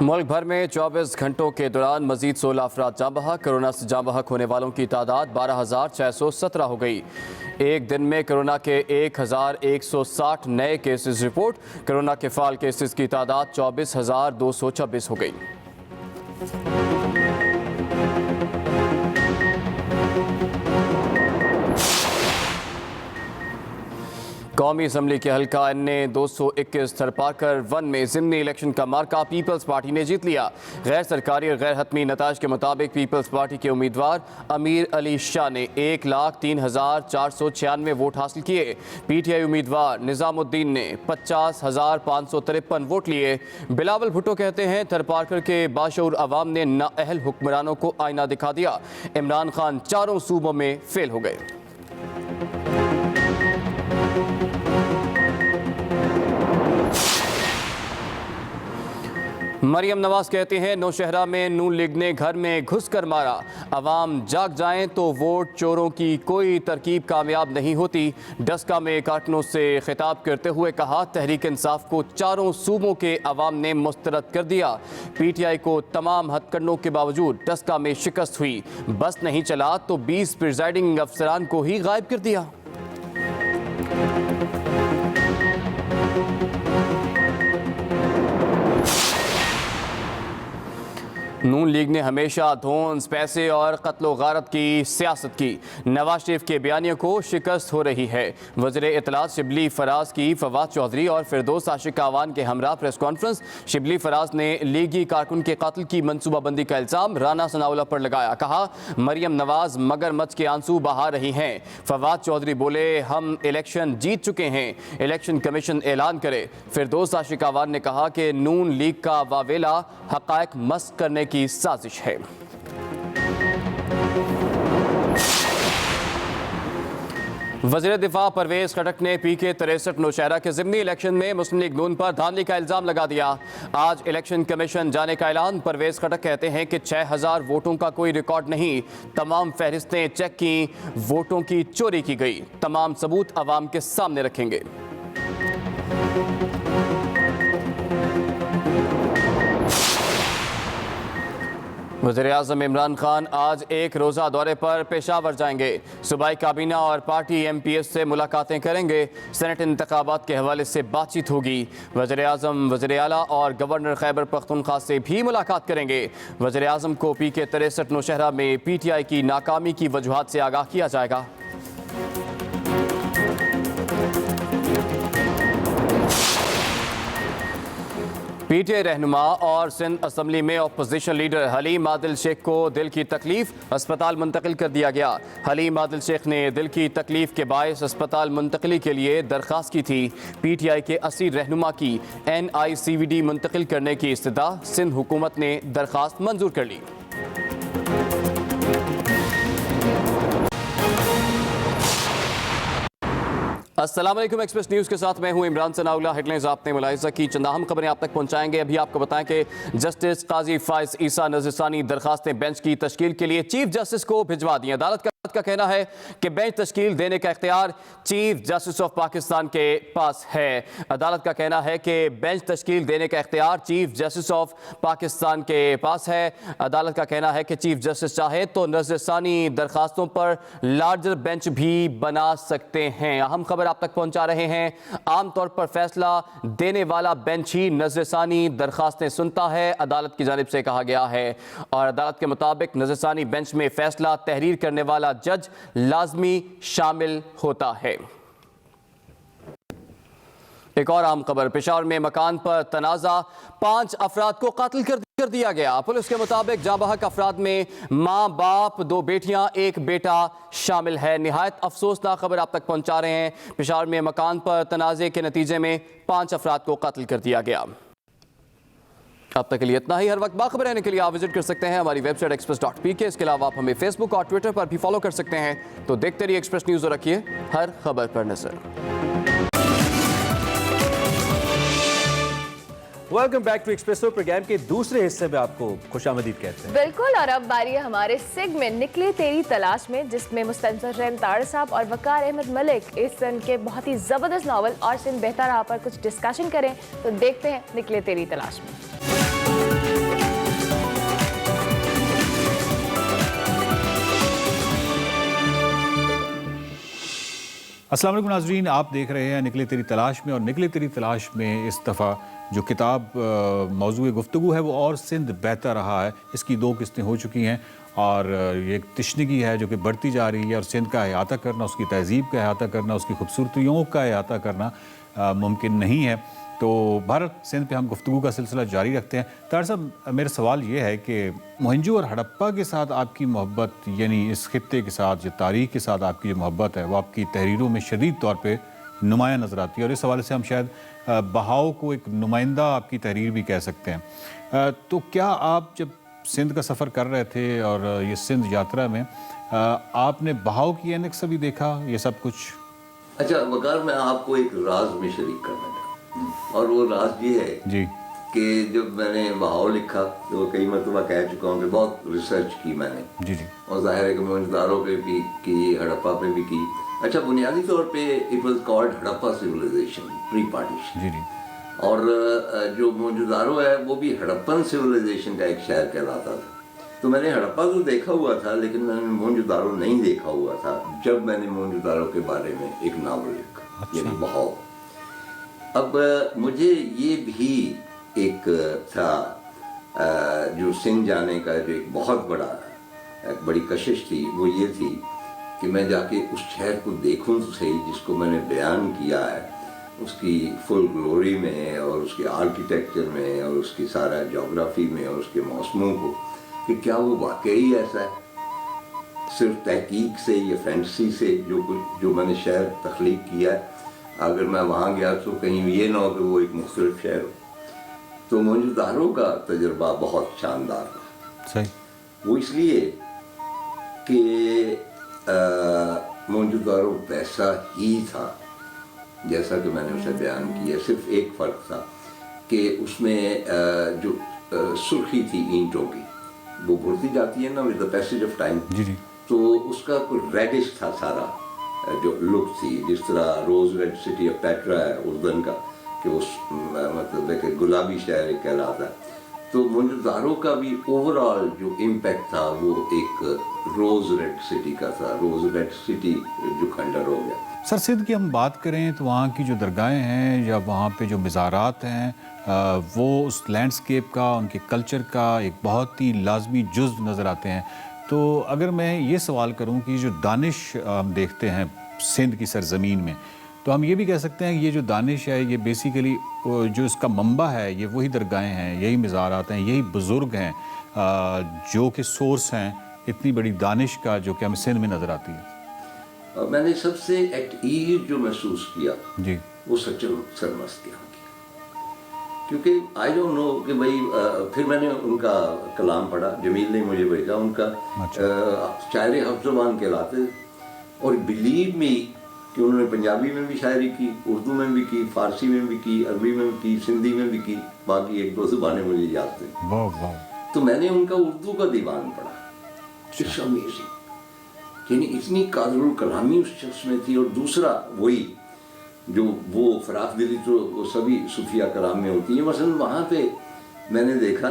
मुल्क भर में 24 घंटों के दौरान मजीद 16 अफराद जाँ बहक। कोरोना से जाँ बहक होने वालों की तादाद 12,617 हो गई। एक दिन में कोरोना के 1,160 नए केसेस रिपोर्ट। कोरोना के फाल केसेस की तादाद 24,226 हो गई। कौमी असम्बली के हल्का अन्य 221 थरपाकर 1 में ज़िमनी इलेक्शन का मार्का पीपल्स पार्टी ने जीत लिया। गैर सरकारी और गैर हतमी नताज के मुताबिक पीपल्स पार्टी के उम्मीदवार अमीर अली शाह ने 1,03,496 वोट हासिल किए। PTI उम्मीदवार निज़ामुद्दीन ने 50,553 वोट लिए। बिलावल भुट्टो कहते हैं थरपाकर के बाशऊर अवाम ने नाअहल हुक्मरानों को आईना दिखा दिया। इमरान खान चारों सूबों में फेल हो गए। मरियम नवाज कहते हैं नौशहरा में नून लीग ने घर में घुस कर मारा। अवाम जाग जाएं तो वोट चोरों की कोई तरकीब कामयाब नहीं होती। डस्का में कारकुनों से खिताब करते हुए कहा तहरीक इंसाफ को चारों सूबों के अवाम ने मुस्तरद कर दिया। PTI को तमाम हथकंडों के बावजूद डस्का में शिकस्त हुई। बस नहीं चला तो 20 प्रिजाइडिंग अफसरान को ही गायब कर दिया। नून लीग ने हमेशा धोंस पैसे और कत्लो गारत की सियासत की। नवाज शरीफ के बयानियों को शिकस्त हो रही है। वज़ीर इत्तलात शिबली फराज की फवाद चौधरी और फिरदौस आशिक आवान के हमरा प्रेस कॉन्फ्रेंस। शिबली फराज ने लीगी कारकुन के कत्ल की मनसूबाबंदी का इल्ज़ाम राना सनाउल्लाह पर लगाया। कहा मरियम नवाज मगरमच्छ के आंसू बहा रही हैं। फवाद चौधरी बोले हम इलेक्शन जीत चुके हैं, इलेक्शन कमीशन ऐलान करे। फिरदौस आशिक आवान ने कहा कि नून लीग का वावेला हक़ाइक़ मस्क करने की साजिश है। वज़ीर दिफा परवेज खटक ने PK 63 नौशहरा के ज़िमनी इलेक्शन में मुस्लिम लीग नून पर धांधली का इल्ज़ाम लगा दिया। आज इलेक्शन कमीशन जाने का ऐलान। परवेज खटक कहते हैं कि 6,000 वोटों का कोई रिकॉर्ड नहीं। तमाम फहरिस्तें चेक की, वोटों की चोरी की गई। तमाम सबूत अवाम के सामने रखेंगे। वज़ीर-ए-आज़म इमरान खान आज एक रोज़ा दौरे पर पेशावर जाएंगे। सूबाई काबीना और पार्टी MPS से मुलाकातें करेंगे। सेनेट इंतखाबात के हवाले से बातचीत होगी। वज़ीर-ए-आज़म वज़ीर आला और गवर्नर खैबर पख्तूनख्वा से भी मुलाकात करेंगे। वज़ीर-ए-आज़म को PK 63 नौशहरा में PTI की नाकामी की वजूहात से आगाह किया जाएगा। PTI रहनुमा और सिंध असम्बली में अपोजिशन लीडर हलीम आदिल शेख को दिल की तकलीफ, अस्पताल मुंतकिल कर दिया गया। हलीम आदिल शेख ने दिल की तकलीफ के बायस अस्पताल मुंतकिली के लिए दरख्वास्त की थी। PTI के 80 रहनुमा की NICVD मुंतकिल करने की इस्तदा सिंध हुकूमत ने दरख्वास्त मंजूर कर ली। अस्सलाम वालेकुम, एक्सप्रेस न्यूज़ के साथ मैं हूं इमरान सनाउल्लाह। हेडलाइंस आपने मुलाहिज़ा की, चंद अहम खबरें आप तक पहुंचाएंगे। अभी आपको बताएं कि जस्टिस काजी फाइज ईसा नज़रसानी दरखास्तें बेंच की तश्कील के लिए चीफ जस्टिस को भिजवा दी। अदालत का कहना है कि बेंच तश्कील देने का इख्तियार चीफ जस्टिस ऑफ पाकिस्तान के पास है। अदालत का कहना है कि बेंच तश्कील देने का इख्तियार चीफ जस्टिस ऑफ पाकिस्तान के पास है। अदालत का कहना है कि चीफ जस्टिस चाहे तो नज़रसानी दरखास्तों पर लार्जर बेंच भी बना सकते हैं। अहम खबर आप तक पहुंचा रहे हैं। आमतौर पर फैसला देने वाला बेंच ही नज़रसानी दरखास्तें सुनता है, अदालत की जानिब से कहा गया है। और अदालत के मुताबिक नज़रसानी बेंच में फैसला तहरीर करने वाला जज लाजमी शामिल होता है। एक और अहम खबर, पेशावर में मकान पर तनाज़ा, 5 अफराद को कत्ल कर दिया गया। पुलिस के मुताबिक जाँ बहक अफराद में माँ बाप, 2 बेटियां, 1 बेटा शामिल है। निहायत अफसोसनाक खबर आप तक पहुंचा रहे हैं। पेशावर में मकान पर तनाज़े के नतीजे में 5 अफराद को कत्ल कर दिया गया। अब तक के लिए इतना ही। हर वक्त बाखबर रहने के लिए आप विजिट कर सकते हैं हमारी वेबसाइट express.pk। इसके अलावा आप हमें फेसबुक और ट्विटर पर भी फॉलो कर सकते हैं। तो देखते रहिए एक्सप्रेस न्यूज़ और रखिए हर खबर पर नजर। Welcome back to Expresso. Programme के दूसरे हिस्से में आपको खुशामदीद कहते हैं। बिल्कुल, और अब बारी है हमारे सेगमेंट निकले तेरी तलाश में, जिसमें मुस्तनसर रैन ताड़ साहब और वकार अहमद मलिक इस सन के बहुत ही जबरदस्त नावल और सिंध बेहतर रहा पर कुछ डिस्कशन करें। तो देखते हैं निकले तेरी तलाश में। السلام علیکم ناظرین، آپ دیکھ رہے ہیں نکلے تیری تلاش میں، اور نکلے تیری تلاش میں اس دفعہ جو کتاب موضوع گفتگو ہے وہ اور سندھ بہتا رہا ہے، اس کی 2 قسطیں ہو چکی ہیں، اور یہ ایک تشنگی ہے جو کہ بڑھتی جا رہی ہے، اور سندھ کا احاطہ کرنا، اس کی تہذیب کا احاطہ کرنا، اس کی خوبصورتیوں کا احاطہ کرنا ممکن نہیں ہے۔ تو بھارت سندھ پہ ہم گفتگو کا سلسلہ جاری رکھتے ہیں۔ طاہر صاحب، میرا سوال یہ ہے کہ موہنجو اور ہڑپا کے ساتھ آپ کی محبت، یعنی اس خطے کے ساتھ، یہ تاریخ کے ساتھ آپ کی جو محبت ہے وہ آپ کی تحریروں میں شدید طور پہ نمایاں نظر آتی ہے، اور اس حوالے سے ہم شاید بہاؤ کو ایک نمائندہ آپ کی تحریر بھی کہہ سکتے ہیں۔ تو کیا آپ جب سندھ کا سفر کر رہے تھے اور یہ سندھ یاترا میں آپ نے بہاؤ کی اینک سے بھی دیکھا یہ سب کچھ؟ اچھا وقار، میں آپ کو ایک راز میں شریک کرنا چاہتا ہوں، اور وہ راز یہ ہے جی کہ جب میں نے بہاؤ لکھا تو کئی مرتبہ کہہ چکا ہوں کہ بہت ریسرچ کی میں نے، جی جی اور ظاہر ہے کہ موہنجودارو پہ بھی کی، ہڑپا پہ بھی کی۔ اچھا، بنیادی طور پہ it was called Harappa civilization pre partition, جی جی اور جو موہنجودارو ہے وہ بھی ہڑپن سویلائزیشن کا ایک شہر کہلاتا تھا۔ تو میں نے ہڑپا تو دیکھا ہوا تھا، لیکن میں نے موہنجودارو نہیں دیکھا ہوا تھا جب میں نے موہنجودارو کے بارے میں ایک ناول لکھا، یعنی بہاؤ۔ اب مجھے یہ بھی ایک تھا جو سندھ جانے کا جو ایک بہت بڑی کشش تھی، وہ یہ تھی کہ میں جا کے اس شہر کو دیکھوں تو صحیح جس کو میں نے بیان کیا ہے، اس کی فل گلوری میں، اور اس کے آرکیٹیکچر میں، اور اس کی سارا جغرافی میں، اور اس کے موسموں کو، کہ کیا وہ واقعی ایسا ہے، صرف تحقیق سے یا فینٹسی سے جو میں نے شہر تخلیق کیا ہے، اگر میں وہاں گیا تو کہیں یہ نہ ہو کہ وہ ایک مختلف شہر ہو۔ تو موہنجودارو کا تجربہ بہت شاندار رہا۔ صحیح۔ وہ اس لیے کہ موہنجودارو ویسا ہی تھا جیسا کہ میں نے اسے بیان کیا، صرف ایک فرق تھا کہ اس میں جو سرخی تھی اینٹوں کی، وہ بھرتی جاتی ہے نا with the passage of time, جی جی تو اس کا کوئی ریڈش تھا سارا جو لک تھی، جس طرح rose red city of Petra ہے اردن کا، کہ اس مطلب ہے کہ گلابی شہر کہلاتا ہے۔ تو موہنجودارو کا بھی اوور آل جو امپیکٹ تھا وہ ایک روز ریڈ سٹی کا تھا، روز ریڈ سٹی جو کھنڈر ہو گیا۔ سر، سندھ کی ہم بات کریں تو وہاں کی جو درگاہیں ہیں یا وہاں پہ جو مزارات ہیں وہ اس لینڈسکیپ کا، ان کے کلچر کا ایک بہت ہی لازمی جز نظر آتے ہیں۔ تو اگر میں یہ سوال کروں کہ جو دانش ہم دیکھتے ہیں سندھ کی سرزمین میں، تو ہم یہ بھی کہہ سکتے ہیں کہ یہ جو دانش ہے یہ بیسیکلی جو اس کا منبع ہے یہ وہی درگاہیں ہیں، یہی مزارات ہیں، یہی بزرگ ہیں جو کہ سورس ہیں اتنی بڑی دانش کا جو کہ ہمیں سندھ میں نظر آتی ہے۔ میں نے سب سے ایٹ ایز جو محسوس کیا جی وہ سچن سرمست کیا، کیونکہ آئی ڈونٹ نو کہ بھائی، پھر میں نے ان کا کلام پڑھا، جمیل نے مجھے بھیجا، ان کا شاعر حفظ زبان کہلاتے، اور بلیو می کہ انہوں نے پنجابی میں بھی شاعری کی، اردو میں بھی کی، فارسی میں بھی کی، عربی میں بھی کی، سندھی میں بھی کی، باقی 1-2 زبانیں مجھے یاد تھیں۔ واہ واہ۔ تو میں نے ان کا اردو کا دیوان پڑھا، اٹس امیزنگ، یعنی اتنی قادر الکلامی اس شخص میں تھی۔ اور دوسرا وہی جو وہ فراخ دلی تو وہ سبھی صوفیہ کرام میں ہوتی ہے، مثلا وہاں پہ میں نے دیکھا